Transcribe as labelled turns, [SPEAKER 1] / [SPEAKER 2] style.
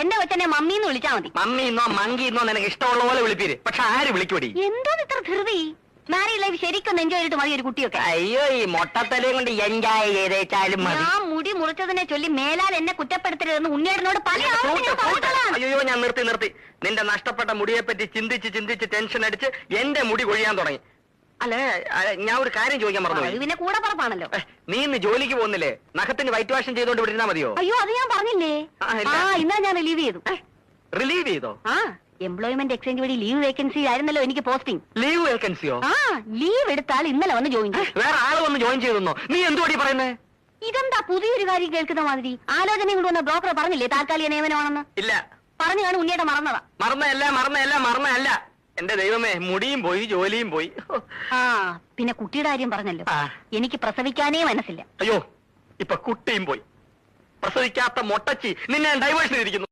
[SPEAKER 1] എന്റെ കൊച്ചനെ മമ്മീന്ന് വിളിച്ചാ മതി.
[SPEAKER 2] മമ്മിന്നോ മങ്കിന്നോ നിനക്ക് ഇഷ്ടമുള്ള പോലെ വിളിപ്പീര്. പക്ഷെ ആര് വിളിക്കൂടി?
[SPEAKER 1] എന്തോ ഇത്ര ധൃതി? മാരീഡ് ലൈഫ് ശരിക്കും എൻജോയ് ചെയ്തിട്ട് മതി ഒരു കുട്ടിയൊക്കെ.
[SPEAKER 2] അയ്യോ, ഈ മൊട്ടത്തലയും കൊണ്ട് എൻജോയ് ചെയ്തേച്ചാലും മതി.
[SPEAKER 1] ഞാൻ മുടി മുറിച്ചതിനെ ചൊല്ലി മേലാൽ എന്നെ കുറ്റപ്പെടുത്തരുതെന്ന് ഉണ്ണിയേടനോട് പല
[SPEAKER 2] അയ്യോ, ഞാൻ നിർത്തി. നിന്റെ നഷ്ടപ്പെട്ട മുടിയെ പറ്റി ചിന്തിച്ച് ടെൻഷൻ അടിച്ച് എന്റെ മുടി കൊഴിയാൻ തുടങ്ങി. അല്ലേ, ഞാൻ ഒരു കാര്യം ചോദിക്കാൻ പറഞ്ഞു.
[SPEAKER 1] പിന്നെ കൂടെ പറപ്പാണല്ലോ.
[SPEAKER 2] നീ ഇന്ന് ജോലിക്ക് പോകുന്നില്ലേ? നഖത്തിന് വൈറ്റ് വാഷ് ചെയ്തോണ്ട് വിട്ടിരുന്നാ മതിയോ?
[SPEAKER 1] അയ്യോ, അത് ഞാൻ പറഞ്ഞില്ലേ. ഇന്നാ ഞാൻ റിലീവ് ചെയ്തു.
[SPEAKER 2] റിലീവ് ചെയ്തോ?
[SPEAKER 1] എംപ്ലോയ്മെന്റ് എക്സ്ചേഞ്ച് വഴി ലീവ് വേക്കൻസി ആയിരുന്നല്ലോ എനിക്ക് പോസ്റ്റിംഗ്.
[SPEAKER 2] ലീവ് വേക്കൻസിയോ?
[SPEAKER 1] ലീവ് എടുത്താൽ ഇന്നലെ വന്ന് ജോയിൻ ചെയ്യും.
[SPEAKER 2] വേറെ ആള് വന്ന് ജോയിൻ ചെയ്തെന്നോ? നീ എന്തുവാടി പറയുന്നേ?
[SPEAKER 1] ഇതെന്താ പുതിയൊരു കാര്യം കേൾക്കുന്ന മാതിരി? ആലോചനയും കൊണ്ട് വന്ന ബ്രോക്കർ പറഞ്ഞില്ലേ താൽക്കാലിക നിയമനമാണെന്ന്?
[SPEAKER 2] ഇല്ല.
[SPEAKER 1] പറഞ്ഞു കാണും ഉണ്ണിയുടെ മറന്നതാ.
[SPEAKER 2] മറന്നല്ല. എന്റെ ദൈവമേ, മുടിയും പോയി, ജോലിയും പോയി.
[SPEAKER 1] പിന്നെ കുട്ടിയുടെ കാര്യം പറഞ്ഞല്ലോ. എനിക്ക് പ്രസവിക്കാനേ മനസ്സില്ല.
[SPEAKER 2] അയ്യോ, ഇപ്പൊ കുട്ടിയും പോയി. പ്രസവിക്കാത്ത മൊട്ടച്ചി നിന്നെ ഡൈവേഴ്സ് ചെയ്തിരിക്കുന്നു.